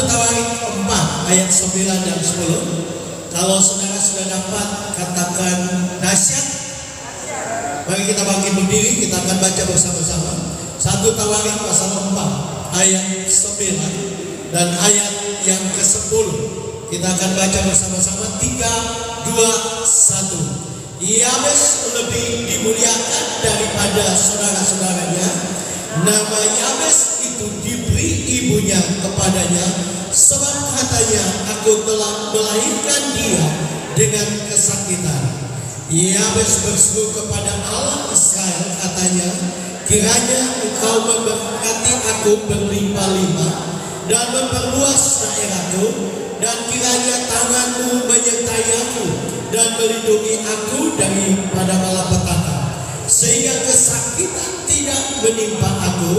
1 Tawarik 4 ayat 9 dan 10. Kalau saudara sudah dapat, katakan dahsyat. Mari kita bangkit berdiri, kita akan baca bersama-sama 1 Tawarik pasal 4 ayat 9 dan ayat yang ke-10. Kita akan baca bersama-sama 3, 2, 1. Yabes lebih dimuliakan daripada saudara-saudaranya. Nama Yabes itu diberi ibunya kepadanya, sebab katanya, aku telah melahirkan dia dengan kesakitan. Yabes berseru kepada Allah Israel, katanya, kiranya engkau memberkati aku berlimpah-limpah dan memperluas daerahku, dan kiranya tanganmu menyertai aku dan melindungi aku daripada malapetaka, sehingga kesakitan tidak menimpa aku,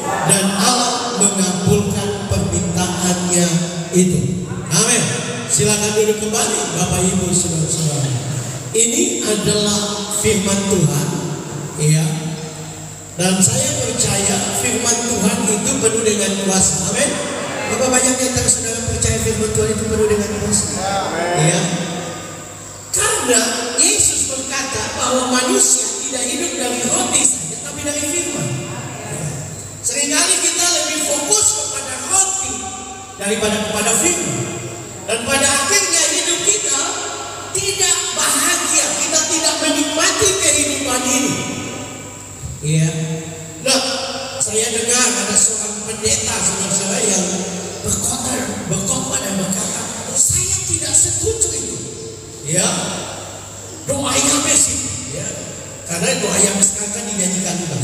dan Allah mengabulkan permintaannya itu. Amin. Silakan duduk kembali Bapak Ibu saudara-saudara. Ini adalah firman Tuhan, ya. Dan saya percaya firman Tuhan itu penuh dengan kuasa. Amin. Berapa banyak yang saudara percaya firman Tuhan itu penuh dengan kuasa? Ya. Karena Yesus berkata bahwa manusia tidak hidup dari roti saja, tapi dari firman. Seringkali kita lebih fokus kepada roti daripada kepada firman. Dan pada akhirnya hidup kita tidak bahagia, kita tidak menikmati kehidupan ini. Ya. Nah, saya dengar ada seorang pendeta saudara-saudara yang berkhotbah dan berkata, saya tidak setuju itu. Ya, doa Yabes itu. Ya, karena doa Yabes kan dinyanyikan juga.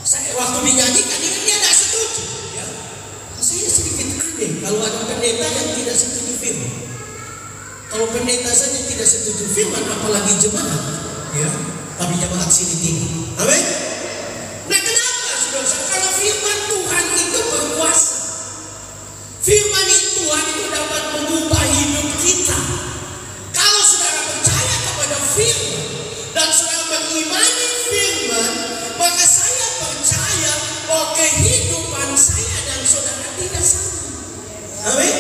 Saya waktu dinyanyikan dia tidak setuju. Ya, saya sedikit aneh kalau ada pendeta yang tidak setuju firman. Kalau pendeta saja tidak setuju firman, apalagi jemaat. Ya, tapi jemaat sini tinggi. Amin. Nah, kenapa saudara? Karena firman Tuhan itu berkuasa. Firman Tuhan itu dapat mengubah hidup kita. Kalau saudara percaya kepada firman dan saudara mengimani firman, maka saya percaya bahwa kehidupan saya dan saudara tidak sama. Amin.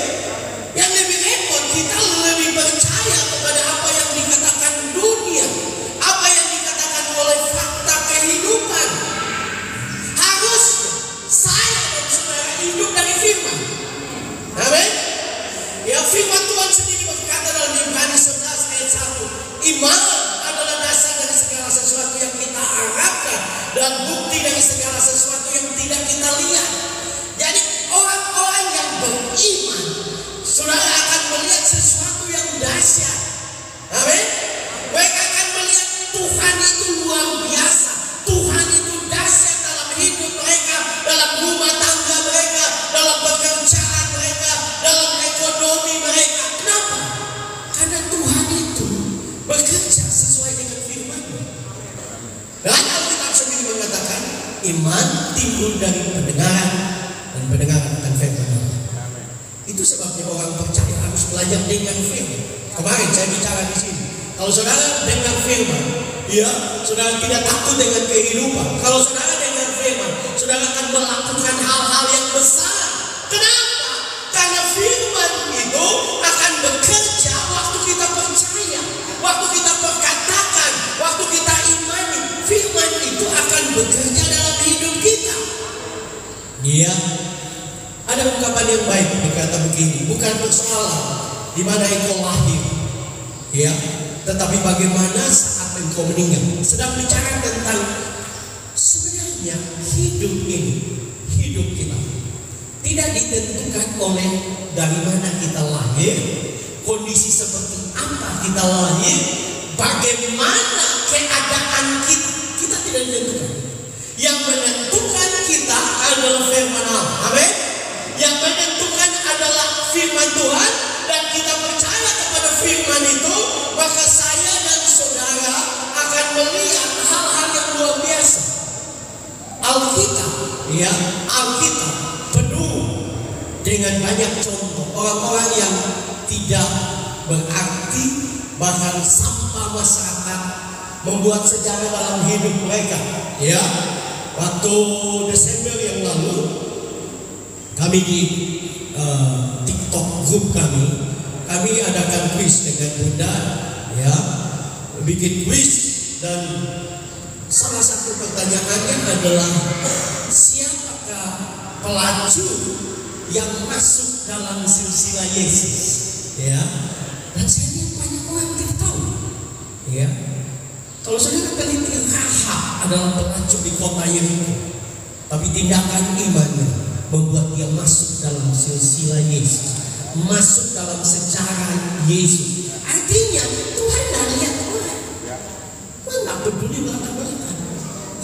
Yang lebih repot, kita lebih percaya kepada apa yang dikatakan dunia, apa yang dikatakan oleh fakta kehidupan. Harusnya saya dan saudara hidup dari firman. Amin. Ya, firman Tuhan sendiri berkata dalam Ibrani 11 ayat 1, iman adalah dasar dari segala sesuatu yang kita harapkan dan bukti dari segala sesuatu yang tidak kita lihat. Jadi orang-orang yang beriman, saudara akan melihat sesuatu yang dahsyat. Amin. Mereka akan melihat Tuhan itu luar biasa. Tuhan itu dahsyat dalam hidup mereka, dalam rumah tangga mereka, dalam pekerjaan mereka, dalam ekonomi mereka. Kenapa? Karena Tuhan itu bekerja sesuai dengan firman-Nya. Dan Alkitab sendiri mengatakan iman timbul dari pendengaran dan pendengaran akan firman Allah. Itu sebabnya orang percaya harus belajar dengan firman. Kemarin saya bicara di sini. Kalau saudara dengar firman, ya, saudara tidak takut dengan kehidupan. Kalau saudara dengar firman, saudara akan melakukan hal-hal yang besar. Kenapa? Karena firman itu akan bekerja waktu kita percaya, waktu kita perkatakan, waktu kita imani. Firman itu akan bekerja dalam hidup kita. Iya. Ada ungkapan yang baik berkata begini, bukan persoalan di mana engkau lahir, ya, tetapi bagaimana saat engkau meninggal. Sedang bicara tentang sebenarnya hidup ini, hidup kita tidak ditentukan oleh dari mana kita lahir, kondisi seperti apa kita lahir, bagaimana keadaan kita. Kita tidak ditentukan. Yang menentukan kita adalah firman Allah. Amin. Yang menentukan adalah firman Tuhan, dan kita percaya kepada firman itu, maka saya dan saudara akan melihat hal-hal yang luar biasa. Alkitab, ya, Alkitab penuh dengan banyak contoh orang-orang yang tidak berarti, bahkan sampah masyarakat, membuat sejarah dalam hidup mereka. Ya, waktu Desember yang lalu kami TikTok grup kami adakan kuis dengan Bunda, ya, bikin kuis, dan salah satu pertanyaannya adalah siapakah pelaju yang masuk dalam silsilah Yesus, ya. Dan saya lihat banyak orang tidak tahu, ya. Kalau saudara teliti, Rahab adalah pelacur di kota Yeriko, tapi tindakan imannya membuat dia masuk dalam silsilah Yesus, masuk dalam sejarah Yesus. Artinya Tuhan tidak lihat orang, Tuhan tidak peduli belakang-belakang.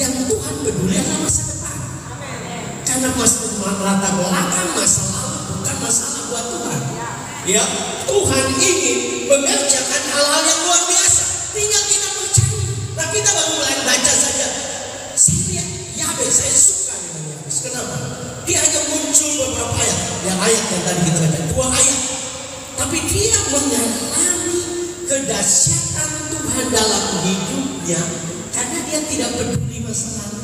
Yang Tuhan peduli adalah masa depan. Karena latar belakang masa lalu bukan masalah buat Tuhan. Ya, Tuhan ingin mengerjakan hal-hal yang luar biasa. Tinggal kita percaya. Nah, kita baru mulai baca saja. Saya lihat Yabes, saya suka dengan Yabes. Kenapa? Dia hanya muncul beberapa ayat. Yang ayat yang tadi kita baca 2 ayat. Tapi dia mengalami kedahsyatan Tuhan dalam hidupnya karena dia tidak peduli masa lalu.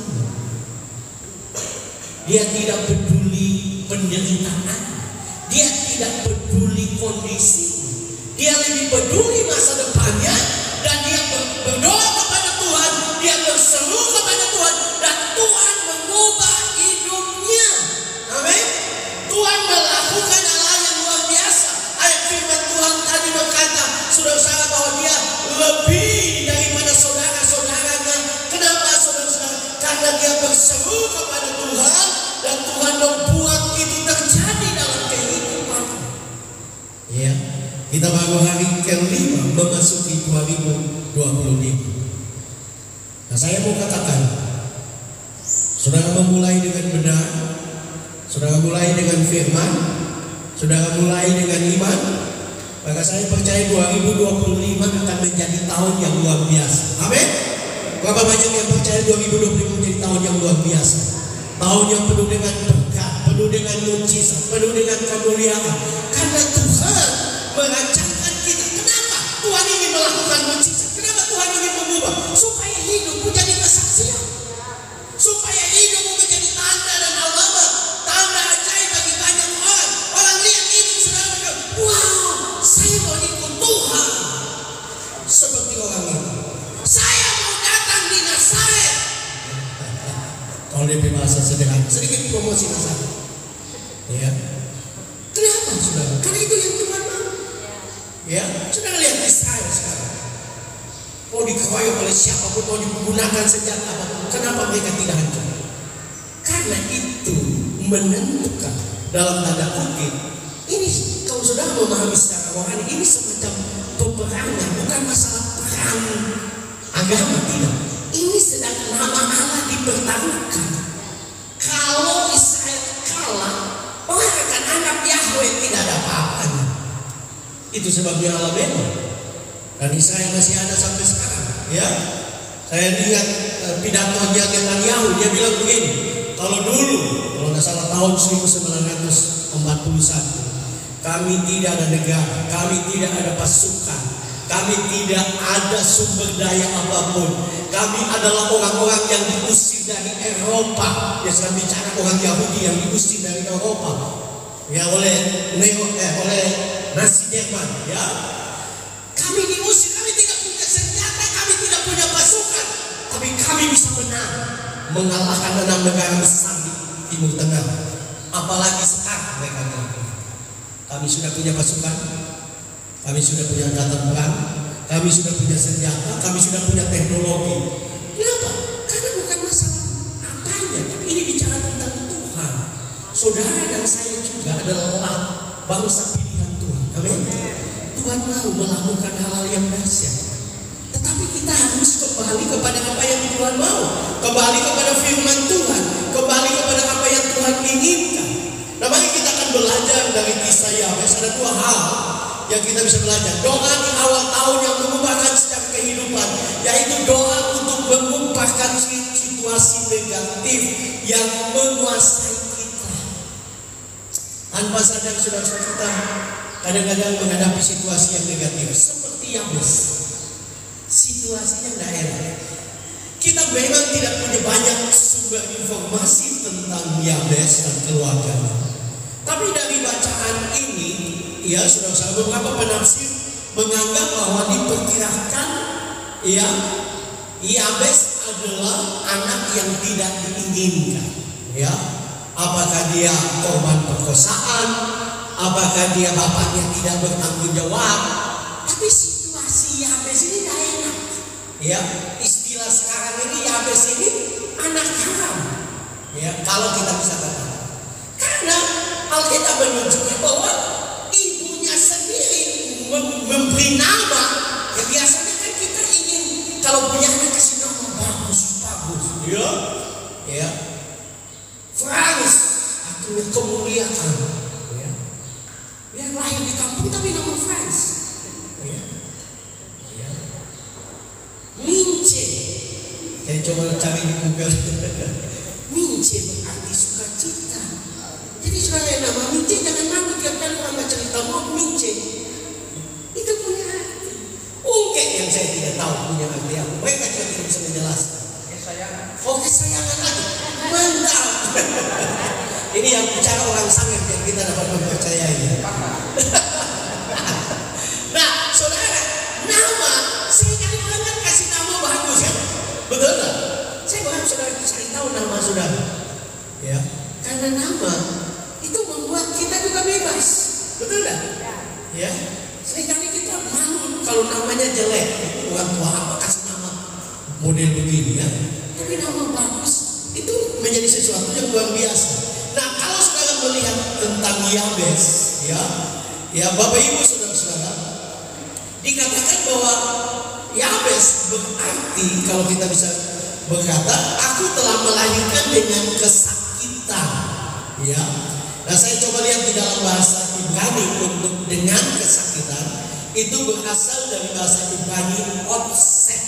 Dia tidak peduli penderitaan. Dia tidak peduli kondisi. Dia lebih peduli masa depannya, dan dia berdoa kepada Tuhan. Dia berseru kepada Tuhan, dan Tuhan mengubah hidupnya. Amin. Tuhan melakukan hal yang luar biasa. Ayat firman Tuhan tadi berkata, saudara-saudara, bahwa dia lebih daripada saudara-saudaranya. Kenapa, saudara-saudara? Karena dia berseru kepada Tuhan, dan Tuhan membuat itu terjadi dalam kehidupan. Ya, kita baru hari ke-5 memasuki 2025. Nah, saya mau katakan, saudara memulai dengan benar, saudara mulai dengan firman, saudara mulai dengan iman, maka saya percaya 2025 akan menjadi tahun yang luar biasa. Amin. Berapa banyak yang percaya 2025 menjadi tahun yang luar biasa? Tahun yang penuh dengan berkat, penuh dengan mujizat, penuh dengan kemuliaan. Karena Tuhan merancangkan kita. Kenapa Tuhan ingin melakukan mujizat? Kenapa Tuhan ingin mengubah? Supaya hidupmu jadi kesaksian, supaya hidupmu menjadi tanda dan alamat, tanda ajaib bagi banyak orang. Orang lihat hidup saudara mereka, wow, saya mau ikut Tuhan seperti orang ini. Saya mau datang di Nazaret. Kalau lebih bahasa sederhana, sedikit promosi Nazaret. Ya. Kenapa, saudara? Karena itu yang Tuhan mau. Ya, saudara lihat Israel sekarang. Mau dikeroyok oleh siapapun, mau digunakan senjata apapun, kenapa mereka tidak hancur? Karena itu menentukan dalam tanda kutip. Ini kalau saudara memahami secara rohani, ini semacam peperangan, bukan masalah perang agama, tidak. Ini sedang nama Allah dipertaruhkan. Kalau Israel kalah, orang akan anggap Yahweh tidak ada apa-apanya. Itu sebabnya Allah bela. Dan Israel masih ada sampai sekarang. Ya, saya lihat pidatonya Netanyahu, dia bilang begini. Kalau dulu, kalau nggak salah tahun 1941, kami tidak ada negara, kami tidak ada pasukan, kami tidak ada sumber daya apapun. Kami adalah orang-orang yang diusir dari Eropa. Ya, saya bicara orang Yahudi yang diusir dari Eropa. Ya, oleh Nazi Jerman. Ya, kami diusir, kami tidak punya senjata, kami tidak punya pasukan, tapi kami bisa menang, mengalahkan 6 negara besar di Timur Tengah. Apalagi sekarang mereka bilang, kami sudah punya pasukan, kami sudah punya angkatan perang, kami sudah punya senjata, kami sudah punya teknologi. Kenapa? Karena bukan masalah apanya, tapi ini bicara tentang Tuhan. Saudara dan saya juga adalah bangsa pilihan Tuhan. Amin. Tuhan mau melakukan hal-hal yang dahsyat, tetapi kita harus kembali kepada apa yang Tuhan mau, kembali kepada firman Tuhan, kembali kepada apa yang Tuhan inginkan. Nah, mari kita akan belajar dari kisah Yabes. Ada 2 hal yang kita bisa belajar. Doa di awal tahun yang mengubahkan secara kehidupan, yaitu doa untuk mengubahkan situasi negatif yang menguasai kita. Tanpa sadar saudara-saudara kita kadang-kadang menghadapi situasi yang negatif, seperti Yabes. Situasinya tidak enak. Kita memang tidak punya banyak sumber informasi tentang Yabes dan keluarganya. Tapi dari bacaan ini, ya saudara-saudara, beberapa penafsir menganggap bahwa diperkirakan ya Yabes adalah anak yang tidak diinginkan. Ya, apakah dia korban perkosaan, apakah dia bapaknya tidak bertanggung jawab, tapi situasi Yabes ini tidak enak. Ya, istilah sekarang ini Yabes ini anak haram. Ya, kalau kita bisa katakan, karena Alkitab menunjukkan bahwa ibunya sendiri memberi nama. Ya, biasanya kan kita ingin kalau punya anak kasih nama bagus, ya, ya, Frans, artinya kemuliaan. Ya, yang lahir di kampung tapi nama Frans. Ya, ya. Mince, saya coba cari di Google. Mince berarti sukacita. Jadi saudara, nama Mince jangan malu tiap kali orang cerita mau Mince. Itu punya arti. Mungkin yang saya tidak tahu punya arti apa. Mereka juga tidak bisa menjelaskan. Kesayangan. Oh, kesayangan lagi. Mantap. Ini yang bicara orang sangat yang kita dapat mempercayai. Nah, saudara, nama seringkali orang kan kasih nama bagus kan? Betul nggak? Saya berharap saudara cari tahu nama saudara. Ya, karena nama itu membuat kita juga bebas. Betul nggak? Ya. Seringkali kita malu kalau namanya jelek. Orang tua apa kasih nama model begini ya. Tapi nama bagus itu menjadi sesuatu yang luar biasa. Nah, kalau saudara melihat tentang Yabes, ya Bapak Ibu saudara-saudara, dikatakan bahwa Yabes berarti kalau kita bisa berkata, aku telah melahirkan dengan kesakitan. Ya. Nah, saya coba lihat di dalam bahasa Ibrani untuk dengan kesakitan itu berasal dari bahasa Ibrani otsek.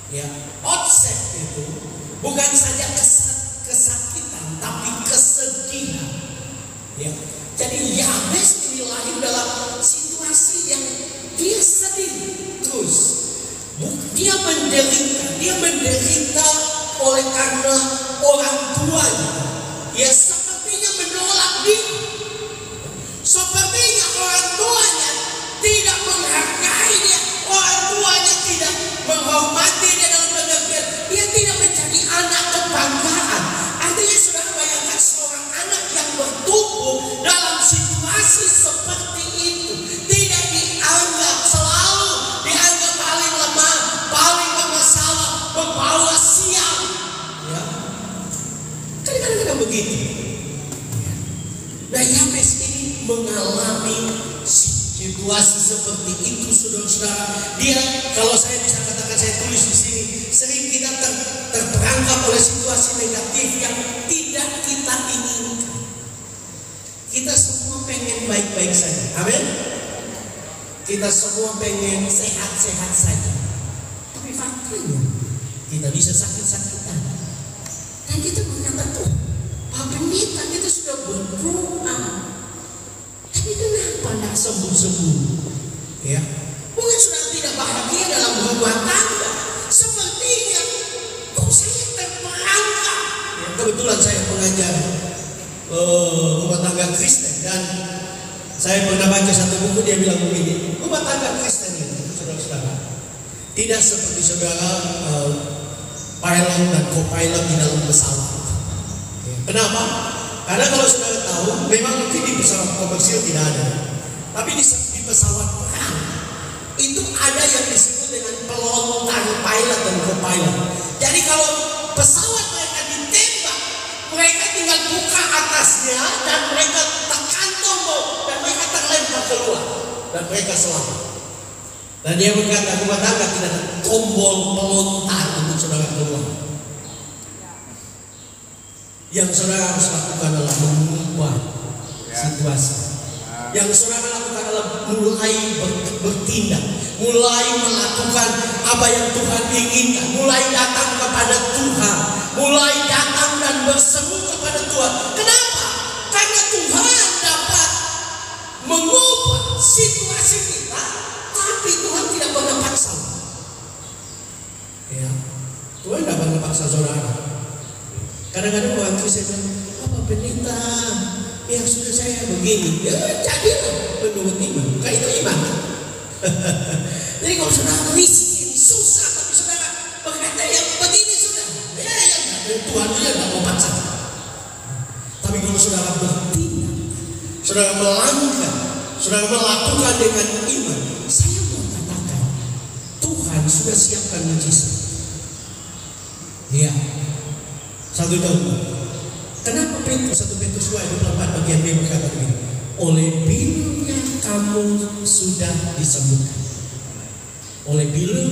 Ya, otsek itu bukan saja kesakitan tapi kesedihan. Ya, jadi Yabes ini lahir dalam situasi yang dia sedih terus. Dia menderita oleh karena orang tuanya. Ya, sepertinya menolak dia. Sepertinya orang tuanya tidak menghargai dia. Orang tuanya tidak menghormati dia dalam pengertian. Dia tidak menjadi anak kebanggaan. Artinya saudara bayangkan seorang anak yang bertumbuh dalam situasi seperti itu. Tidak dianggap, selalu dianggap paling lemah, paling bermasalah, membawa sial. Ya. Kadang-kadang begitu. Nah, Yabes ini mengalami situasi seperti itu, saudara-saudara. Dia, kalau saya bisa katakan, saya tulis di sini, sering kita terperangkap oleh situasi negatif yang tidak kita inginkan. Kita semua pengen baik-baik saja, amin. Kita semua pengen sehat-sehat saja. Tapi faktanya kita bisa sakit-sakitan. Dan kita berkata, tuh, Pak Pendeta kita sudah berdoa, tapi kenapa tidak sembuh-sembuh? Ya, mungkin sudah tidak bahagia dalam rumah tangga. Sepertinya kok saya terperangkap. Ya, kebetulan saya mengajar rumah tangga Kristen, dan saya pernah baca satu buku, dia bilang begini, rumah tangga Kristen itu, saudara-saudara, tidak seperti saudara pilot dan co-pilot di dalam pesawat. Kenapa? Karena kalau saudara tahu, memang mungkin di pesawat komersil tidak ada, tapi di pesawat perang itu ada yang disebut dengan pelontar pilot dan co-pilot. Jadi kalau pesawat mereka ditembak, mereka tinggal buka atasnya dan mereka tekan tombol dan mereka terlempar keluar dan mereka selamat. Dan dia berkata, rumah tangga tidak ada tombol pelontar untuk saudara keluar. Yang saudara harus lakukan adalah mengubah situasi. Yang saudara lakukan adalah mulai bertindak, mulai melakukan apa yang Tuhan inginkan, mulai datang kepada Tuhan, mulai datang dan berseru kepada Tuhan. Kenapa? Karena Tuhan dapat mengubah situasi kita, tapi Tuhan tidak pernah paksa. Ya, Tuhan tidak pernah paksa saudara. Kadang-kadang orang Kristen bilang, Bapak Pendeta, yang sudah saya begini, ya jadilah menurut iman. Bukan itu iman. Jadi kalau saudara miskin, susah, tapi saudara berkata yang begini sudah, ya Tuhan dia nggak mau paksa. Tapi kalau saudara bertindak, saudara melangkah, saudara melakukan dengan iman, saya mau katakan Tuhan sudah siapkan mujizat. Ya, satu contoh. Kenapa Petrus 1 Petrus 2 ayat 24 bagian B berkata begini? Oleh bilurnya kamu sudah disembuhkan. Oleh bilur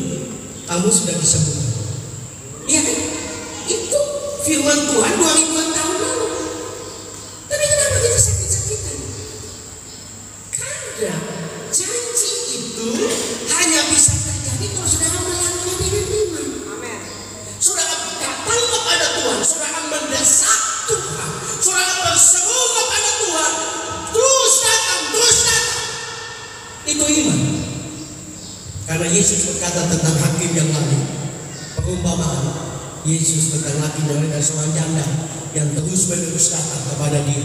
kamu sudah disembuhkan. Iya kan? Itu firman Tuhan 2000-an tahun lalu. Tapi kenapa kita sakit-sakitan? Karena janji itu hanya bisa terjadi kalau saudara melangkah dengan iman. Amin. Saudara datang kepada Tuhan, saudara mendesak Tuhan, saudara berseru kepada Tuhan, terus datang. Itu iman. Karena Yesus berkata tentang hakim yang lain, perumpamaan Yesus tentang hakim yang lain dan seorang janda yang terus menerus datang kepada dia.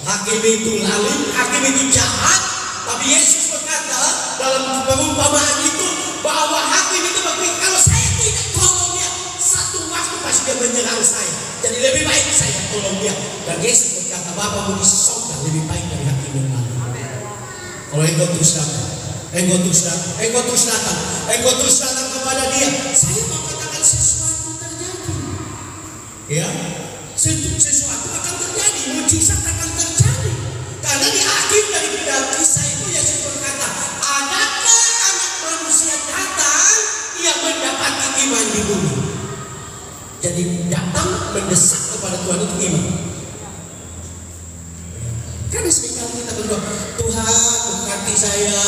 Hakim itu lalim, hakim itu jahat, tapi Yesus berkata dalam perumpamaan itu bahwa hakim itu berpikir kalau saya tidak tolong dia, satu waktu pasti dia menyerang saya. Jadi lebih baik saya tolong dia. Dan Yesus berkata, Bapamu di sorga lebih baik dari hakim yang lain. Kalau engkau terus datang, engkau terus datang kepada dia, saya mau katakan sesuatu terjadi. Ya, sesuatu akan terjadi, mujizat akan terjadi. Karena di akhir dari kisah itu Yesus berkata, adakah anak manusia datang yang mendapati iman di bumi? Jadi datang mendesak kepada Tuhan itu iman. Karena seringkali kita berdoa, Tuhan berkati saya,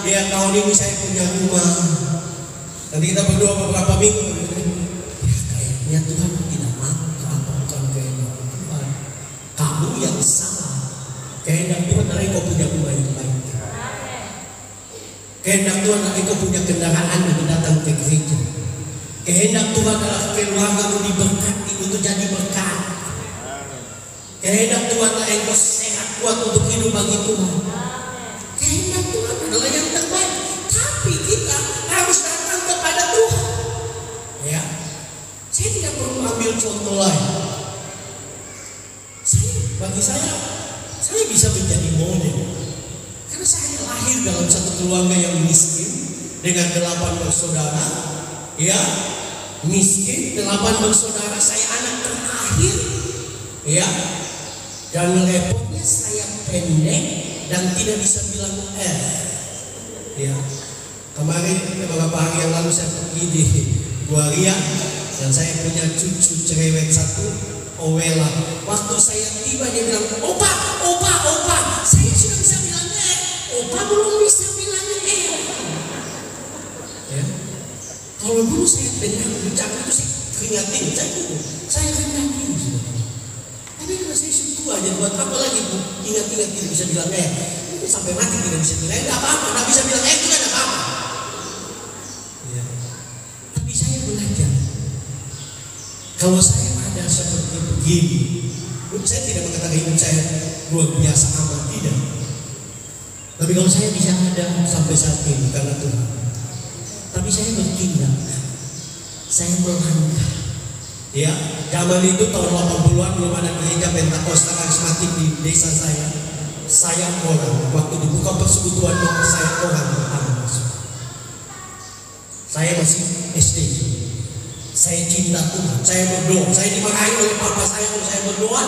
ya tahun ini saya punya rumah. Nanti kita berdoa beberapa minggu, ya kayaknya Tuhan tidak mau, bukan kehendak Tuhan. Kamu yang salah. Kehendak Tuhan adalah engkau punya rumah yang baik. Kehendak Tuhan adalah engkau punya kendaraan yang datang ke gereja. Kehendak Tuhan adalah keluargamu diberkati untuk jadi berkat. Kehendak Tuhan adalah engkau sehat kuat untuk hidup bagi Tuhan. Kehendak Tuhan adalah yang terbaik. Tapi kita harus datang kepada Tuhan. Ya, saya tidak perlu ambil contoh lain. Bagi saya bisa menjadi model. Karena saya lahir dalam satu keluarga yang miskin dengan 8 bersaudara. Ya, miskin, 8 bersaudara, saya anak terakhir. Ya, dan repotnya saya pendek dan tidak bisa bilang R. Ya, kemarin beberapa hari yang lalu saya pergi di Guaria dan saya punya cucu cerewet satu, Owela. Waktu saya tiba dia bilang, opa, saya sudah bisa bilang R, opa belum bisa bilang R. Ya. Kalau dulu saya dengar ucapan itu saya keringat dingin, saya keringat dingin. Tapi kalau saya sentuh aja buat apa lagi bu? Ingat-ingat tidak bisa bilang ini sampai mati tidak bisa bilang tidak apa-apa, tidak bisa bilang itu tidak apa-apa. Ya. Tapi saya belajar. Kalau saya ada seperti begini, saya tidak mengatakan hidup saya luar biasa amat, tidak. Tapi kalau saya bisa ada sampai saat ini karena Tuhan. Tapi saya bertindak, saya melangkah. Ya, zaman itu tahun 80-an belum ada gereja Pentakosta karismatik di desa saya. Saya orang, waktu dibuka persekutuan doa saya orang pertama masuk. Saya masih SD. Saya cinta Tuhan, saya berdoa. Saya dimarahi oleh papa saya kalau saya berdoa.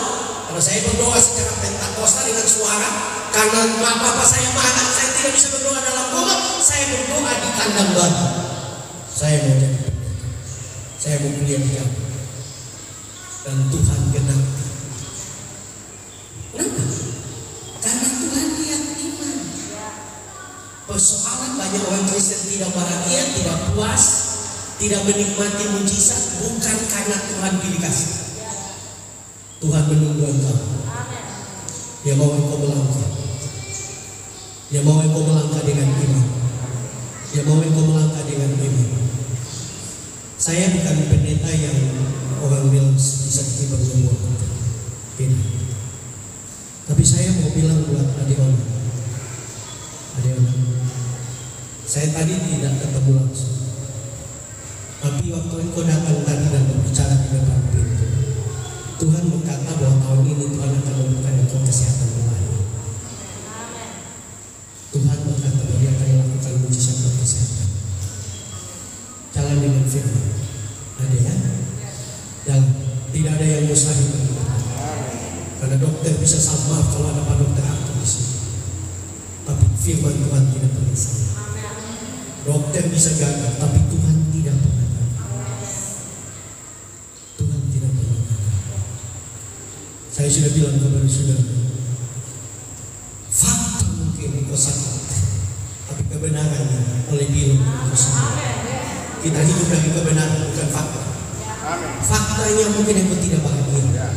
Karena saya berdoa secara Pentakosta dengan suara. Karena papa saya marah, saya tidak bisa berdoa dalam rumah. Saya berdoa di kandang baru. Saya mau jadi pendeta. Saya mau kuliah di kampus. Dan Tuhan genapi. Kenapa? Karena Tuhan lihat iman. Persoalan banyak orang Kristen tidak bahagia, tidak puas, tidak menikmati mujizat bukan karena Tuhan pilih kasih. Tuhan menunggu engkau. Dia mau engkau melangkah. Dia mau engkau melangkah dengan iman. Dia mau engkau melangkah dengan iman. Saya bukan pendeta yang orang bilang bisa tiba semua. Tidak. Tapi saya mau bilang buat adik Ona, saya tadi tidak ketemu langsung. Tapi waktu engkau datang tadi dan berbicara di depan pintu, Tuhan berkata bahwa tahun ini Tuhan akan memberikan engkau kesehatan kembali. Tuhan berkata bahwa Dia akan melakukan mujizat dan kesehatan. Jalan dengan firman, ada ya? Dan tidak ada yang mustahil bagi Tuhan. Karena dokter bisa sama kalau ada Pak Dokter aku di sini. Tapi firman Tuhan tidak pernah salah. Dokter bisa gagal, tapi Tuhan tidak pernah gagal. Tuhan tidak pernah gagal. Saya sudah bilang kepada saudara, fakta mungkin engkau sakit, tapi kebenarannya oleh Dia engkau sembuh. Kita hidup dari kebenaran, bukan fakta. Faktanya mungkin engkau tidak bahagia,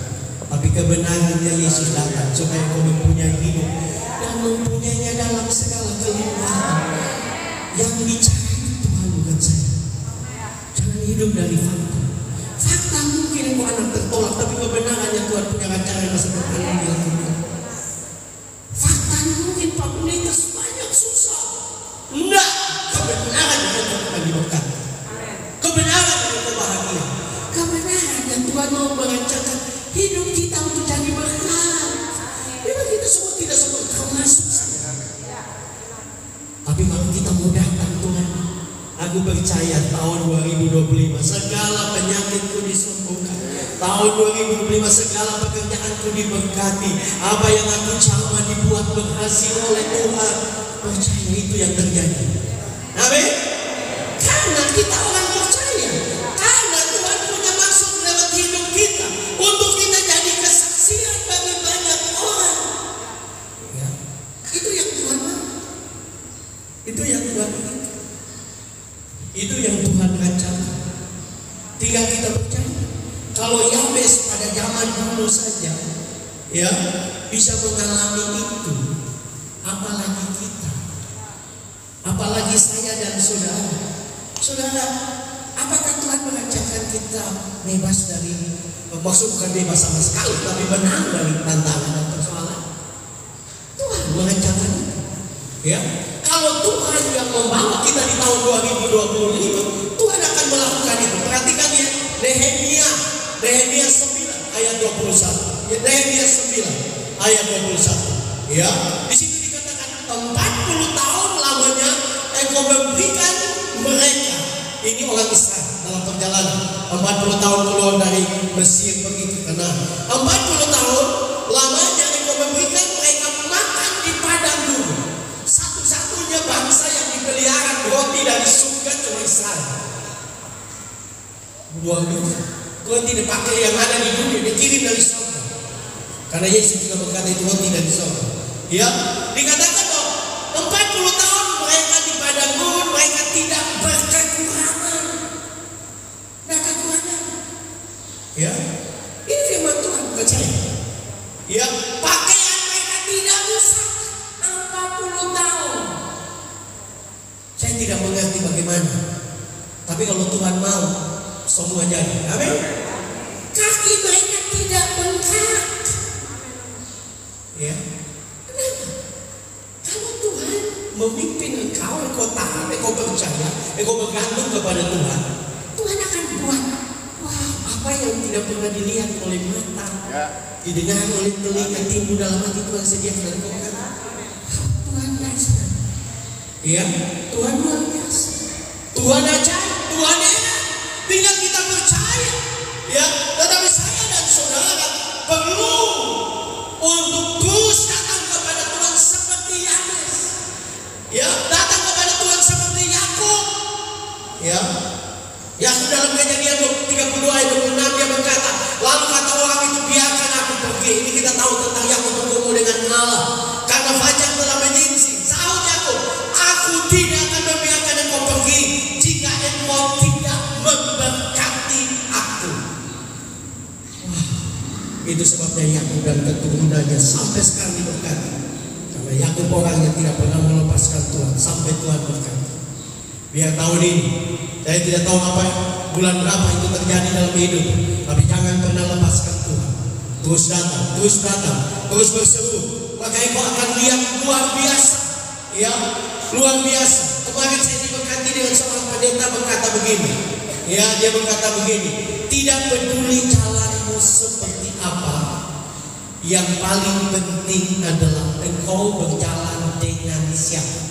tapi kebenarannya Yesus datang supaya engkau mempunyai hidup dan mempunyainya dalam segala kelimpahan. Yang bicara itu Tuhan, bukan saya. Jangan hidup dari fakta. Fakta mungkin engkau anak tertolak, tapi kebenarannya Tuhan punya rencana masa depan yang dilakukan. Fakta mungkin Pak Pendeta banyak susah. Enggak, kebenarannya engkau akan diberkati. Kebenarannya engkau bahagia. Kebenarannya Tuhan mau merencanakan hidup kita untuk jadi berkat. Memang kita semua tidak semua termasuk. Tapi kalau kita mau datang Tuhan, aku percaya tahun 2025 segala penyakitku disembuhkan. Tahun 2025 segala pekerjaanku diberkati. Apa yang aku cama dibuat berhasil oleh Tuhan. Percaya itu yang terjadi. Amin. Karena kita orang percaya. Karena Tuhan punya maksud dalam hidup kita untuk kita jadi kesaksian bagi banyak orang. Ya. Itu yang Tuhan mau. Itu yang Tuhan ingin. Itu yang Tuhan rencanakan. Tinggal kita percaya. Kalau Yabes pada zaman dulu saja, ya, bisa mengalami itu, apalagi kita, apalagi saya dan saudara. Saudara, apakah Tuhan merencanakan kita bebas dari, maksud bukan bebas sama sekali, tapi menang dari tantangan dan persoalan? Tuhan merencanakan itu, ya. Kalau Tuhan yang membawa kita di tahun 2025, Tuhan akan melakukan itu. Perhatikan ya, Nehemia 9 ayat 21. Ya, Nehemia 9 ayat 21. Ya, di situ dikatakan 40 tahun lamanya engkau memberikan mereka, ini orang Israel dalam perjalanan 40 tahun keluar dari Mesir pergi ke Kanaan. 40 tahun lamanya engkau memberikan mereka makan di padang gurun. Satu-satunya bangsa yang dipelihara roti dari surga cuma Israel. Roti dipakai yang ada di dunia, dikirim dari surga. Karena Yesus juga berkata itu roti dari surga. Ya, dikatakan bahwa 40 tahun mereka di padang gurun, mereka tidak berkekurangan. Tidak kekurangan. Ya, ini firman Tuhan, percaya. Ya, pakaian mereka tidak rusak 40 tahun. Saya tidak mengerti bagaimana, tapi kalau Tuhan mau, semua jadi. Amin. Kaki mereka tidak bengkak. Ya. Kenapa? Kalau Tuhan memimpin engkau tahan, engkau percaya, engkau bergantung kepada Tuhan, Tuhan akan buat apa yang tidak pernah dilihat oleh mata, didengar oleh telinga, timbul dalam hati Tuhan sediakan engkau kan. Tuhan biasa. Ya, Tuhan luar biasa. Tuhan ajaib, Tuhan enak. Tinggal kita percaya. Ya, tetapi saya dan saudara perlu untuk terus datang kepada Tuhan seperti Yabes. Ya, datang kepada Tuhan seperti Yakub. Ya. Yakub dalam Kejadian 32 ayat 26 dia berkata, lalu kata orang itu, biarkan aku pergi. Ini kita tahu tentang Yakub bertemu dengan Allah. Karena fajar telah menyingsing. Sahut Yakub, aku tidak akan membiarkan engkau pergi jika engkau tidak memberkati aku. Wah, itu sebabnya Yakub dan keturunannya sampai sekarang diberkati. Karena Yakub orang yang tidak pernah melepaskan Tuhan sampai Tuhan berkati. Biar tahun ini, saya tidak tahu apa bulan berapa itu terjadi dalam hidup, tapi jangan pernah lepaskan Tuhan. terus datang, terus berseru. Maka engkau akan lihat luar biasa, ya, luar biasa. Kemarin saya diberkati dengan seorang pendeta berkata begini, ya, dia berkata begini, tidak peduli jalanmu seperti apa, yang paling penting adalah engkau berjalan dengan siapa.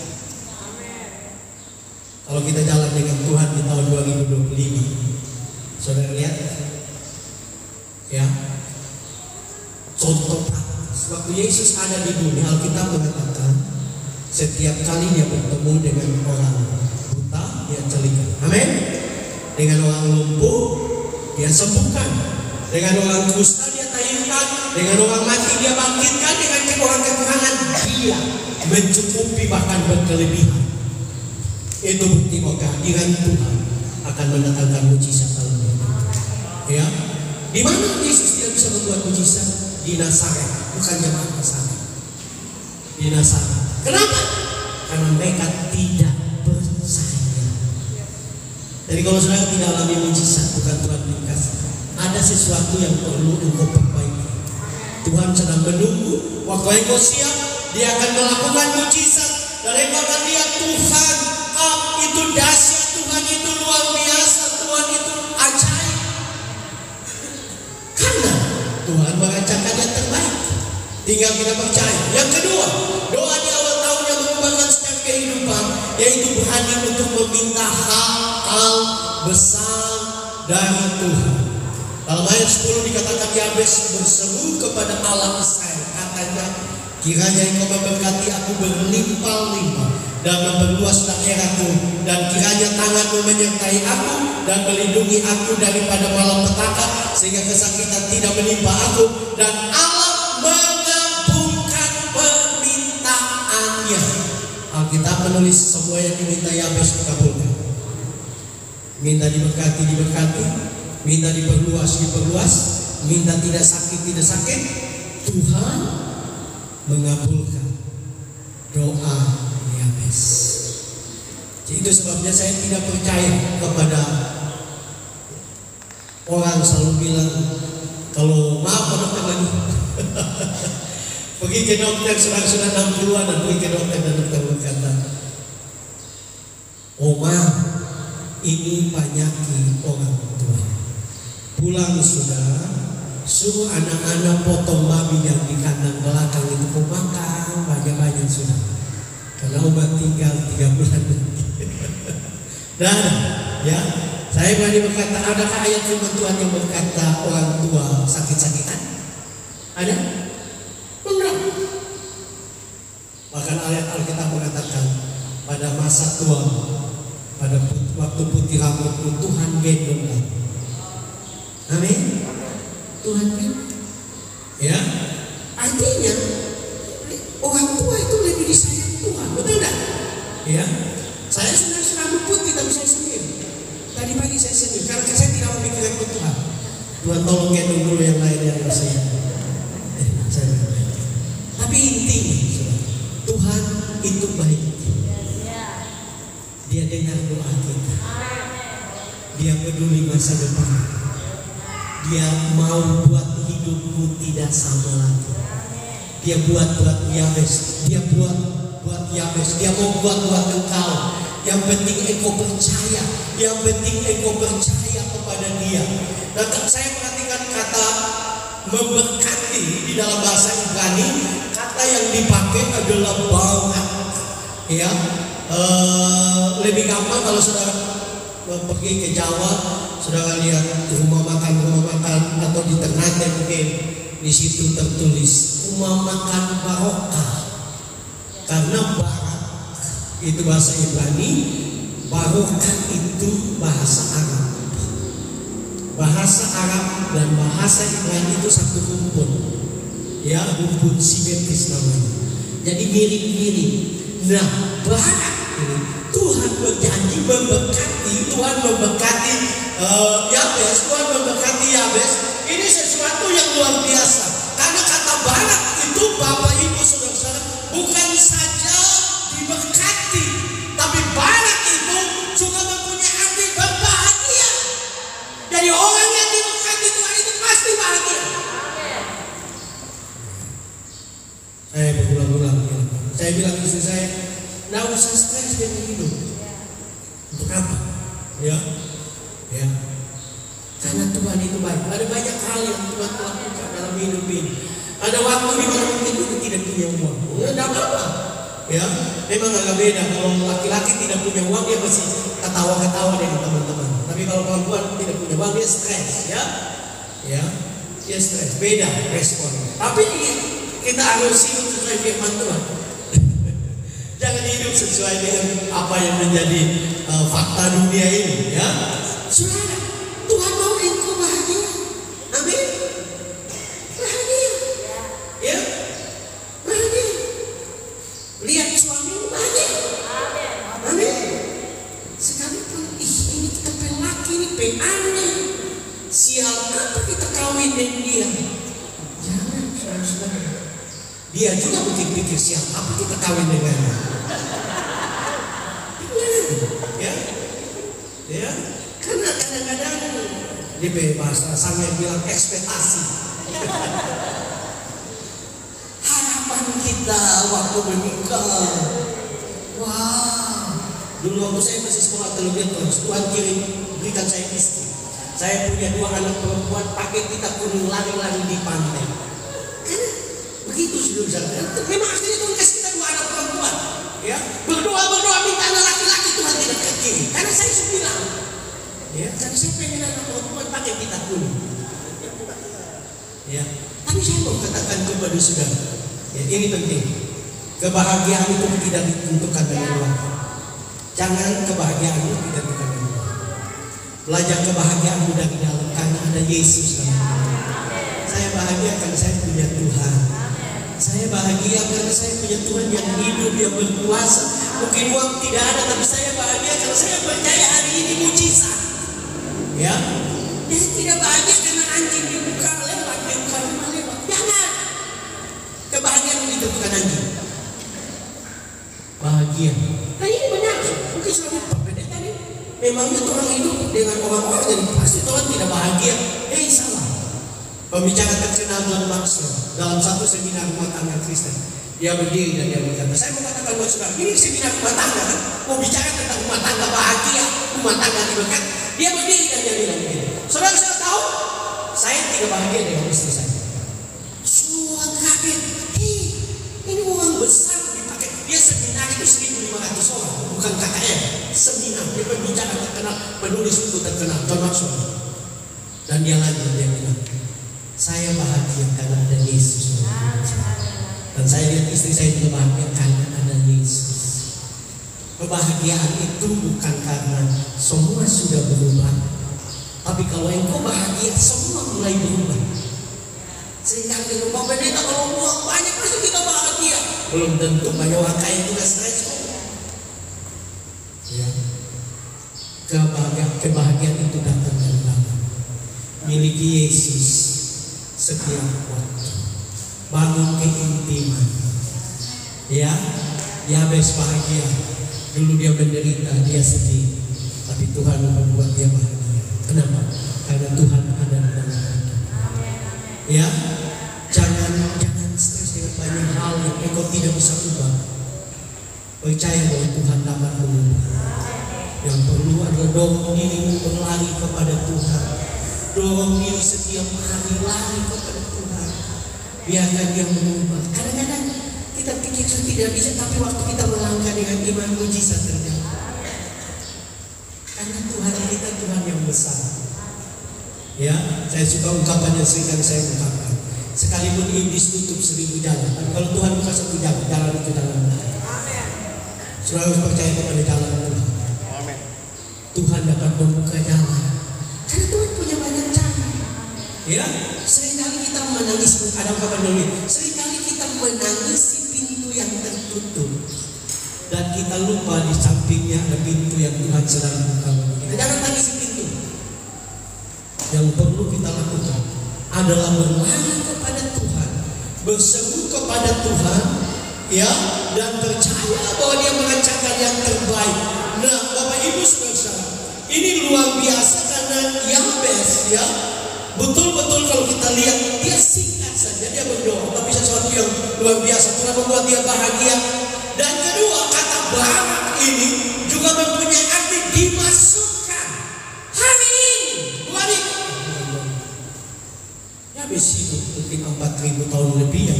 Kalau kita jalan dengan Tuhan di tahun 2025, saudara lihat, ya, contoh praktis. Waktu Yesus ada di dunia, Alkitab mengatakan setiap kali dia bertemu dengan orang buta, dia celikan. Amin. Dengan orang lumpuh, dia sembuhkan. Dengan orang kusta, dia tahirkan. Dengan orang mati, dia bangkitkan. Dengan orang kekurangan, dia mencukupi bahkan berkelebihan. Itu bukti bahwa kehadiran Tuhan akan mendatangkan mujizat dalam hidup. Ya, di mana Yesus tidak bisa membuat mujizat? Di Nazaret, bukan jemaat Nazaret. Di Nazaret. Kenapa? Karena mereka tidak percaya. Jadi kalau saudara tidak alami mujizat, bukan Tuhan dikasih. Ada sesuatu yang perlu engkau perbaiki. Tuhan sedang menunggu. Waktu engkau siap, Dia akan melakukan mujizat. Dan engkau akan lihat Tuhan itu dahsyat, Tuhan itu luar biasa, Tuhan itu ajaib. Karena Tuhan merancangkan yang terbaik. Tinggal kita percaya. Yang kedua, doa di awal tahun yang mengubahkan setiap kehidupan, yaitu berani untuk meminta hal besar dari Tuhan. Dalam ayat 10 dikatakan Yabes berseru kepada Allah Israel, katanya, kiranya engkau memberkati aku berlimpah-limpah dan memperluas daerahku, dan kiranya tanganmu menyertai aku dan melindungi aku daripada malapetaka, sehingga kesakitan tidak menimpa aku. Dan Allah mengabulkan permintaannya. Alkitab menulis semua yang diminta Yabes dikabulkan. Minta diberkati, minta diperluas, minta tidak sakit. Tuhan mengabulkan doa Yabes. Itu sebabnya saya tidak percaya kepada orang selalu bilang, kalau maaf dokter lagi pergi ke dokter sudah 60-an dan pergi ke dokter dan dokter berkata, Oma, ini penyakit orang tua. Pulang sudah, suruh anak-anak potong babi yang di kandang belakang itu, kau makan banyak-banyak sudah. Karena Oma tinggal 3 bulan lagi. Dan ya, saya berani berkata, adakah ayat firman Tuhan yang berkata orang tua sakit-sakitan? Ada? Enggak. Bahkan ayat Alkitab mengatakan, pada masa tua, pada waktu putih rambutmu, Tuhan gendong. Amin. Tuhan gendong. Ya, artinya orang tua itu lebih disayang Tuhan, betul enggak? Ya, saya sudah rambut putih tapi saya sendiri. Tadi pagi saya sendiri karena saya tidak memikirkan Tuhan. Tuhan tolong gendong dulu yang lain yang saya. Tapi intinya Tuhan itu baik. Dia dengar doa kita. Dia peduli masa depan. Dia mau buat hidupmu tidak sama lagi. Dia buat Yabes. Dia buat Yabes. Dia mau buat engkau. Yang penting engkau percaya. Yang penting engkau percaya kepada Dia. Dan saya perhatikan kata memberkati di dalam bahasa Ibrani, kata yang dipakai adalah barak. Ya, lebih gampang kalau saudara pergi ke Jawa, saudara lihat rumah makan atau di Ternate mungkin di situ tertulis rumah makan barokah. Karena barak itu bahasa Ibrani, barokah itu bahasa Arab. Bahasa Arab dan bahasa Ibrani itu satu rumpun, ya, rumpun simetris namanya. Jadi mirip-mirip. Nah, barak ini Tuhan berjanji memberkati, Tuhan memberkati Yabes, Tuhan memberkati Yabes. Ini sesuatu yang luar biasa. Karena kata barak itu, Bapak Ibu Saudara-saudara, bukan saja diberkati, tapi barak itu juga mempunyai arti berbahagia. Jadi orang yang diberkati Tuhan itu pasti bahagia. Saya bilang istri saya, nggak usah stres dengan hidup. Untuk apa? Ya, ya. Karena Tuhan itu baik. Ada banyak hal yang Tuhan lakukan dalam hidup ini. Ada waktu di mana mungkin kita tidak punya uang. Ya, tidak apa-apa. Ya, memang agak beda. Kalau laki-laki tidak punya uang, dia masih ketawa-ketawa dengan teman-teman. Tapi kalau perempuan tidak punya uang, dia stres. Ya, ya, dia stres. Beda respon. Tapi kita harus hidup sesuai firman Tuhan. Jangan hidup sesuai dengan apa yang menjadi fakta dunia ini. Ya, saudara, Tuhan mau engkau bahagia. Amin. Bahagia. Ya, bahagia. Lihat suamimu bahagia. Amin. Sekalipun ini kita pelaki, ini penannya. Sial apa kita kawin dengan dia? Jangan, saudara. Dia juga mungkin pikir sial apa kita kawin dengannya. Ya, ya. Karena kadang-kadang dia bahasa sangat bilang ekspektasi. Harapan kita waktu menikah. Wah, dulu waktu saya masih sekolah teologi Tuhan kirim berikan saya istri. Saya punya 2 anak perempuan, pakai kita kuning lari-lari di pantai. Karena begitu saudara. Memang akhirnya Tuhan kasih kita 2 anak perempuan. Ya, berdoa minta anak laki-laki, Tuhan tidak kekiri. Karena saya sudah bilang, ya, karena saya pengen anak perempuan pakai kita kuning. Ya, tapi saya mau katakan kepada saudara, ya, ini penting. Kebahagiaan itu tidak ditentukan dengan uang. Jangan kebahagiaan itu tidak ditentukan dengan uang. Belajar kebahagiaanmu dari dalam karena ada Yesus dalam diri. Saya bahagia karena saya punya Tuhan. Saya bahagia karena saya punya Tuhan yang hidup, yang berkuasa. Mungkin uang tidak ada, tapi saya bahagia karena saya percaya hari ini mujizat. Ya, dia tidak bahagia karena anjing dibuka lewat, dibuka rumah lewat. Jangan. Kebahagiaan itu ditentukan anjing. Bahagia. Nah ini benar. Mungkin sudah berbeda tadi. Memangnya Tuhan hidup dengan orang-orang jadi pasti Tuhan tidak bahagia. Salah. Pembicara terkenal John Maxwell dalam satu seminar rumah tangga Kristen, dia berdiri dan dia berkata, saya mau katakan buat saudara, ini seminar rumah tangga kan, mau bicara tentang rumah tangga bahagia, rumah tangga diberkat. Dia berdiri dan dia bilang begini, saudara tahu, saya tidak bahagia dengan istri saya. Semua kaget, ini uang besar dipakai. Dia seminar itu 1.500 orang, bukan KKM, seminar. Dia pembicara terkenal, penulis buku terkenal John Maxwell. Dan dia lanjut, dia bilang, saya bahagia karena ada Yesus. Dan saya lihat istri saya juga bahagia karena ada Yesus. Kebahagiaan itu bukan karena semua sudah berubah, tapi kalau engkau bahagia, semua mulai berubah. Sehingga kita mau pendeta kalau uang banyak pasti kita bahagia. Belum tentu, banyak orang kaya juga stres. Ya. Kebahagiaan itu datang dari dalam. Miliki Yesus setiap waktu, bangun keintiman. Ya, Yabes bahagia. Dulu dia menderita, dia sedih, tapi Tuhan membuat dia bahagia. Kenapa? Karena Tuhan ada dalam hidup. Ya, jangan stres dengan banyak hal yang engkau tidak bisa ubah. Percaya bahwa Tuhan dapat mengubah. Yang perlu adalah dorong dirimu berlari kepada Tuhan. Dorong diri setiap hari lari kepada Tuhan. Biarkan dia mengubah. Kadang-kadang kita pikir tidak bisa, tapi waktu kita melangkah dengan iman, mujizat terjadi. Karena Tuhan kita Tuhan yang besar. Ya, saya suka ungkapan yang sering kali saya ungkapkan. Sekalipun iblis tutup 1000 jalan, tapi kalau Tuhan buka 1 jalan itu jalan Tuhan. Saudara harus percaya kepada jalan Tuhan. Tuhan dapat membuka jalan. Karena Tuhan punya banyak cara. Ya, seringkali kita menangis, ada ungkapan dulu. Seringkali kita menangisi pintu yang tertutup dan kita lupa di sampingnya ada pintu yang Tuhan sedang buka. Kita jangan tangisi pintu. Yang perlu kita lakukan adalah berlari kepada Tuhan, berseru kepada Tuhan, ya, dan percaya bahwa Dia merencanakan yang terbaik. Nah, Bapak Ibu saudara, ini luar biasa karena Yabes, ya, betul-betul kalau kita lihat dia singkat saja dia berdoa, tapi sesuatu yang luar biasa. Tuhan membuat dia bahagia. Dan kedua, kata barak ini juga mempunyai arti dimasukkan. Hari ini, hari ya besi mungkin 4.000 tahun lebih ya.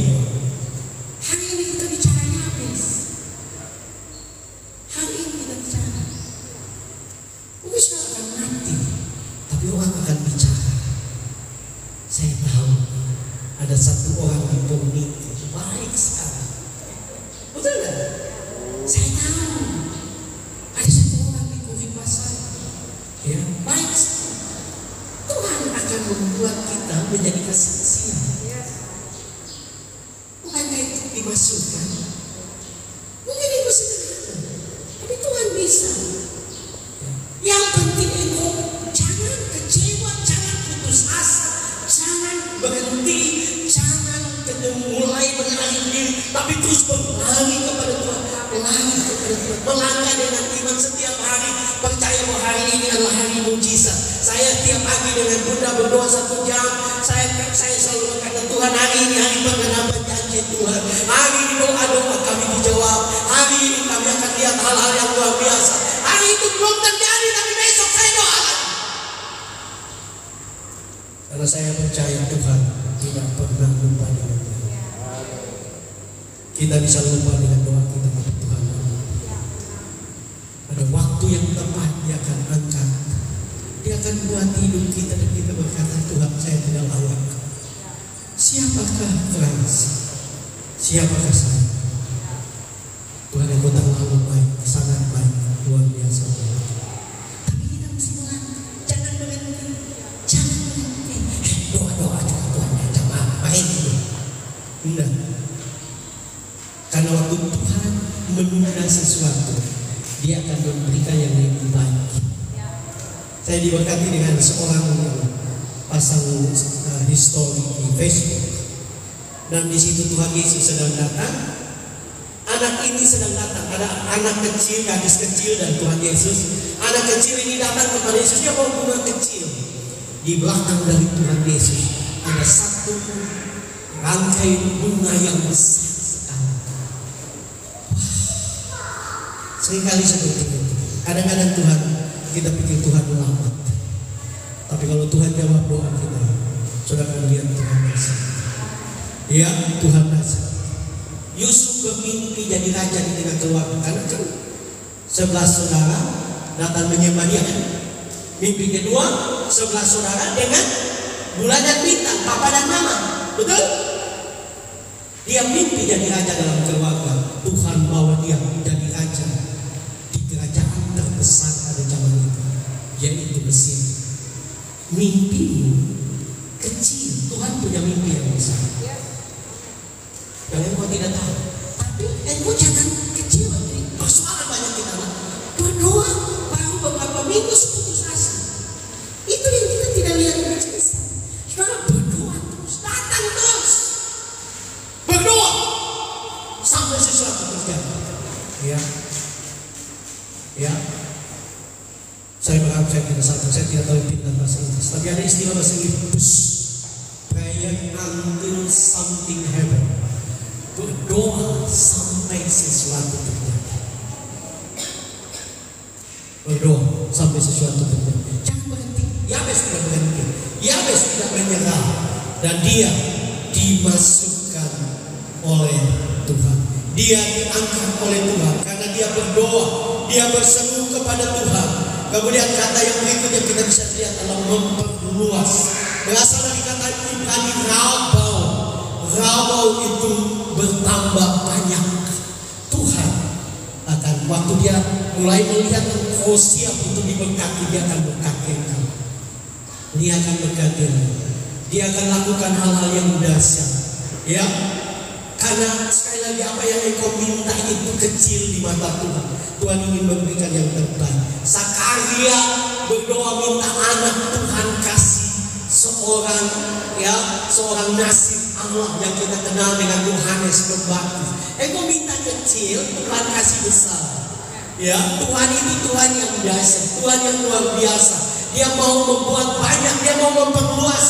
Hari ini kita bicaranya habis. Hari ini kita bicara. Mungkin sudah akan mati, tapi orang akan bicara. Saya tahu ada satu orang di komite baik sekali. Betul nggak? Saya tahu ada satu orang di Kuripasar, ya baik sekali. Tuhan akan membuat kita menjadi kesaksian. Bukankah itu dimasukkan? Mungkin itu sederhana, tapi Tuhan bisa. Yang penting engkau jangan kecewa, jangan putus asa, jangan berhenti, jangan mulai menarik diri, tapi terus berlari kepada Tuhan, berlari kepada Tuhan, melangkah dengan iman setiap hari, percaya bahwa hari ini adalah hari mujizat. Saya tiap pagi dengan Bunda berdoa 1 jam, saya selalu berkata, Tuhan hari ini hari penggenapan janji Tuhan, hari ini doa-doa kami dijawab, hari ini kami akan lihat hal-hal yang luar biasa. Hari itu belum terjadi, tapi besok saya doakan. Karena saya percaya Tuhan tidak pernah lupa dengan kita. Kita bisa lupa dengan doa kita, tapi Tuhan ada waktu yang tepat Dia akan angkat. Dia akan buat hidup kita dan kita berkata, Tuhan saya tidak layak. Siapakah Frans? Siapakah saya? Tuhan yang terlalu baik, sangat baik, luar biasa. Tapi kita mesti melangkah, jangan berhenti, jangan berhenti. Doa-doa juga Tuhan yang jamaah, berhenti. Enggak. Karena waktu Tuhan menunda sesuatu, Dia akan memberikan yang lebih baik. Saya diberkati dengan seorang yang pasang histori di Facebook, dan di situ Tuhan Yesus sedang datang. Anak ini sedang datang, ada anak kecil, gadis kecil dan Tuhan Yesus. Anak kecil ini datang kepada Yesus, dia bawa bunga kecil. Di belakang dari Tuhan Yesus ada satu rangkai bunga yang besar sekali. Seringkali seperti itu. Kadang-kadang Tuhan, kita pikir Tuhan lambat, tapi kalau Tuhan jawab doa kita, saudara akan lihat Tuhan dasar. Ya, Tuhan dasar. Yusuf bermimpi jadi raja di tengah keluarga, karena kan 11 saudara datang menyembah dia kan. Mimpi kedua 11 saudara dengan bulan dan bintang, papa dan mama, betul? Dia mimpi jadi raja dalam keluarga. Tuhan bawa dia jadi raja di kerajaan terbesar pada zaman itu, yaitu Mesir. Mimpimu kecil, Tuhan punya mimpi yang besar. Yang engkau tidak tahu, tapi engkau jangan kecil. Persoalan banyak kita berdoa baru beberapa minggu putus asa. Itu yang kita tidak lihat mujizat. Saudara berdoa terus, datang terus, berdoa sampai sesuatu terjadi. Ya, ya. Saya berharap saya tidak salah. Saya tidak tahu pintar bahasa Inggris, tapi ada istilah bahasa Inggris, prayer until something happen. Berdoa sampai sesuatu terjadi. Berdoa sampai sesuatu terjadi. Jangan berhenti. Yabes tidak berhenti. Yabes tidak menyerah. Dan dia dimasukkan oleh Tuhan. Dia diangkat oleh Tuhan karena dia berdoa. Dia berseru kepada Tuhan. Kemudian kata yang berikutnya kita bisa lihat adalah memperluas. Berasal dari kata Ibrani rabau. Rabau itu bertambah banyak. Tuhan akan waktu dia mulai melihat engkau siap untuk diberkati, dia akan berkati engkau. Dia akan berkati engkau. Dia akan lakukan hal-hal yang dahsyat. Ya, karena sekali lagi apa yang engkau minta itu kecil di mata Tuhan. Tuhan ingin memberikan yang terbaik. Zakaria berdoa minta anak, Tuhan kasih seorang nasib Allah yang kita kenal dengan Yohanes Pembaptis. Engkau minta kecil, Tuhan kasih besar. Ya, Tuhan itu Tuhan yang dahsyat, Tuhan yang luar biasa. Dia mau membuat banyak, dia mau memperluas.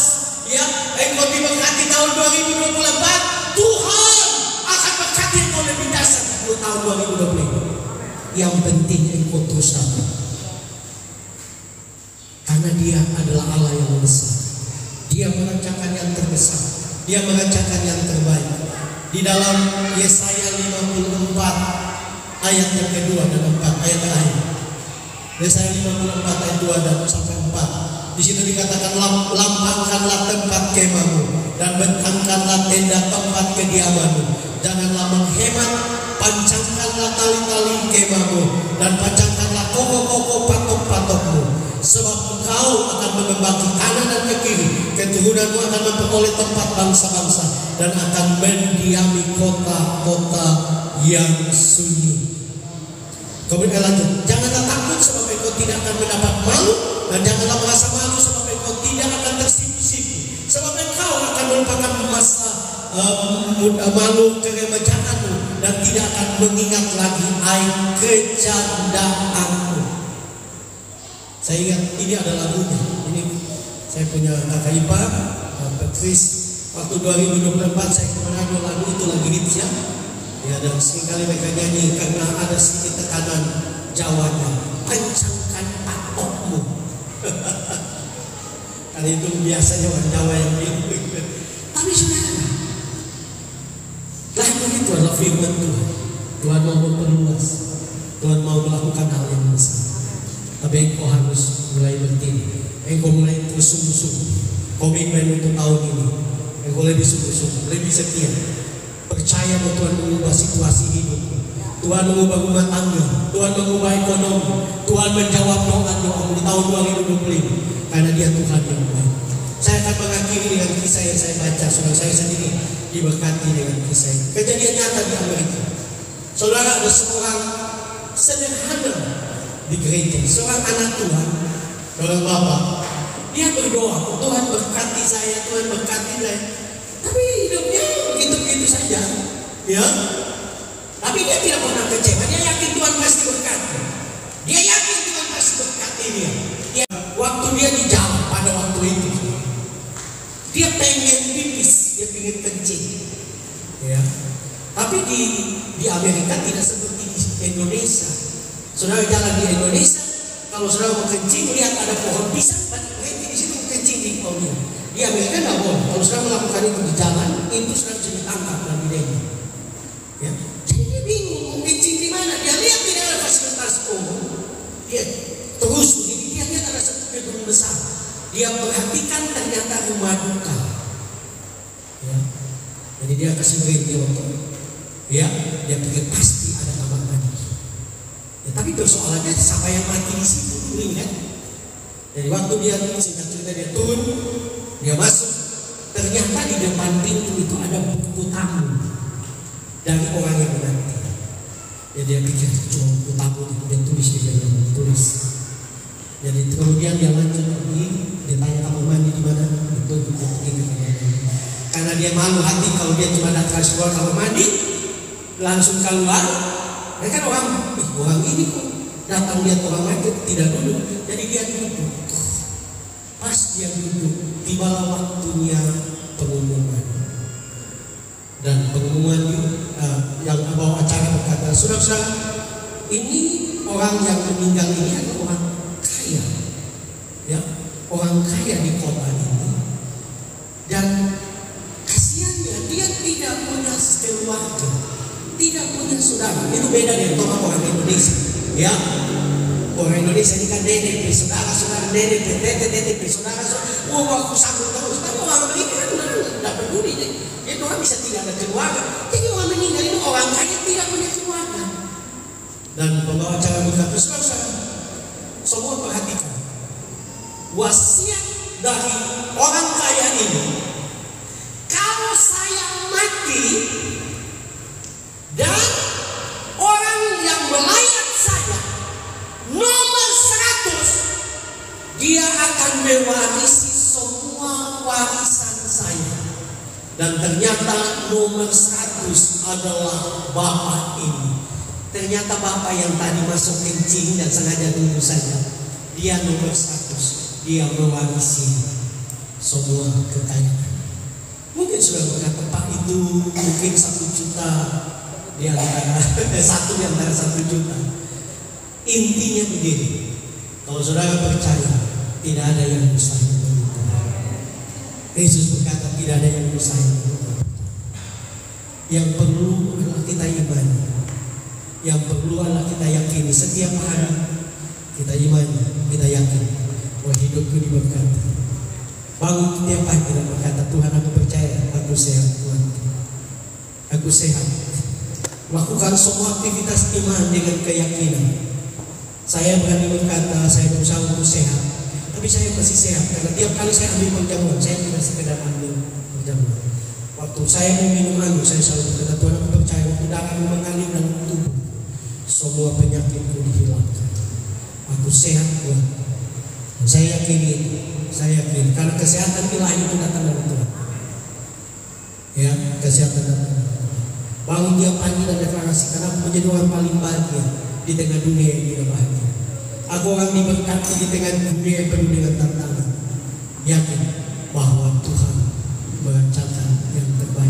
Ya, engkau diberkati tahun 2024, Tuhan akan berkati engkau lebih dahsyat 10 tahun 2020. Yang penting engkau terus datang. Karena Dia adalah Allah yang besar. Dia merencanakan yang terbesar. Dia merencanakan yang terbaik. Di dalam Yesaya 54 ayat yang kedua dan 4, ayat terakhir. Yesaya 54 ayat 2 dan sampai 4. Di situ dikatakan, lampangkanlah tempat kemahmu dan bentangkanlah tenda tempat kediamanmu. Janganlah menghemat, pancangkanlah tali-tali kemahmu dan pancangkanlah koko-koko patok-patokmu. Sebab engkau akan mengembang ke kanan dan ke kiri, keturunanmu akan memperoleh tempat bangsa-bangsa dan akan mendiami kota-kota yang sunyi. Kemudian lanjut, janganlah takut sebab engkau tidak akan mendapat malu, dan janganlah merasa malu sebab engkau tidak akan tersipu-sipu. Sebab engkau akan melupakan masa malu keremajaanmu dan tidak akan mengingat lagi aib kecandaanmu. Saya ingat ini ada lagunya. Ini saya punya kakak ipar, Petris. Waktu 2024 saya menyanyi lagu itu, lagi hits ya. Ya, dan seringkali mereka nyanyi karena ada sedikit tekanan Jawanya. Pancangkan patokmu. Karena itu biasanya orang Jawa yang bingung. Tapi saudara, lagu itu adalah firman Tuhan. Tuhan mau memperluas. Tuhan mau melakukan hal yang besar. Tapi engkau harus mulai bertindak. Engkau mulai bersungguh-sungguh. Komitmen untuk tahun ini. Engkau lebih sungguh-sungguh, lebih setia. Percaya bahwa Tuhan mengubah situasi hidup. Tuhan mengubah rumah tangga. Tuhan mengubah ekonomi. Tuhan menjawab doa-doa di tahun 2025. Karena Dia Tuhan yang baik. Saya akan mengakhiri dengan kisah yang saya baca. Saudara, saya sendiri diberkati dengan kisah ini. Kejadian nyata di Amerika. Saudara, ada seorang sederhana di gereja, seorang anak Tuhan, seorang bapak. Dia berdoa, Tuhan berkati saya, Tuhan berkati saya. Tapi hidupnya begitu-begitu saja, ya. Tapi dia tidak pernah kecewa. Dia yakin Tuhan pasti berkati. Dia yakin Tuhan pasti berkati dia. Waktu dia di jalan pada waktu itu, dia pengen pipis, dia pengen kencing, ya. Tapi di Amerika tidak seperti di Indonesia. Saudara jalan di Indonesia, kalau saudara mau kencing, lihat ada pohon pisang, berhenti di situ kencing di pohonnya. Di Amerika nggak boleh. Kalau saudara melakukan itu di jalan, itu saudara bisa ditangkap dan didenda. Ya. Jadi dia bingung mau kencing di mana. Dia lihat tidak ada fasilitas umum. Dia terus dia lihat ada satu gedung besar. Dia perhatikan ternyata rumah duka. Ya. Jadi dia kasih berhenti waktu. Ya, dia pikir pasti ada kamar mandi. Ya, tapi persoalannya siapa yang mati di situ dulu kan? Jadi waktu dia singkat cerita dia turun, dia masuk, ternyata di depan pintu itu ada buku tamu dari orang yang mati. Ya, dia pikir cuma buku tamu, dia tulis dia tulis. Jadi kemudian dia lanjut lagi, dia tanya kamar mandi di mana? Itu karena dia malu hati kalau dia cuma datang keluar kamar mandi, langsung keluar. Ya kan orang ini kok datang lihat orang lain tidak duduk. Jadi dia duduk. Pas dia duduk, tibalah waktunya pengumuman. Dan pengumuman yang bawa acara berkata, saudara-saudara, ini orang yang meninggal ini adalah orang kaya, ya, orang kaya di kota ini. Dan kasihannya dia tidak punya keluarga. Tidak punya saudara. Itu beda dengan orang Indonesia. Ya, orang Indonesia ini kan DDP, saudara-saudara DDP, DDP, saudara-saudara. Aku sambut terus. Tapi orang meninggal kan tidak peduli. Jadi orang bisa tidak ada keluarga. Jadi orang meninggal itu orang kaya tidak punya keluarga. Dan pembawa acara berkata, saudara-saudara, semua perhatikan. Wasiat dari orang kaya ini, kalau saya mati dan orang yang melayat saya nomor 100, dia akan mewarisi semua warisan saya. Dan ternyata nomor 100 adalah bapak ini. Ternyata bapak yang tadi masuk kencing dan sengaja tunggu saja, dia nomor 100. Dia mewarisi semua kekayaan. Mungkin sudah berkata, Pak, itu mungkin 1 juta di antara satu di antara 1 juta. Intinya begini, kalau saudara percaya tidak ada yang mustahil bagi Tuhan. Yesus berkata tidak ada yang mustahil bagi Tuhan. Yang perlu adalah kita imani, yang perlu adalah kita yakini setiap hari. Kita imani, kita yakin bahwa hidupku diberkati. Bangun setiap pagi dan berkata, Tuhan aku percaya, aku sehat Tuhan. Aku sehat. Lakukan semua aktivitas iman dengan keyakinan. Saya berani berkata, saya berusaha untuk sehat, tapi saya masih sehat karena tiap kali saya ambil perjamuan, saya tidak sekedar ambil perjamuan. Waktu saya mau minum anggur, saya selalu berkata, Tuhan aku percaya waktu darahmu mengalir dalam tubuh, semua penyakitku dihilangkan. Aku sehat Tuhan. Dan saya yakin itu, saya yakin karena kesehatan ilahi itu datang dari Tuhan. Ya, kesehatan datang dari Tuhan. Bangun tiap pagi dan deklarasi, karena aku menjadi orang paling bahagia di tengah dunia yang tidak bahagia. Aku orang diberkati di tengah dunia yang penuh dengan tantangan. Yakin bahwa Tuhan merencanakan yang terbaik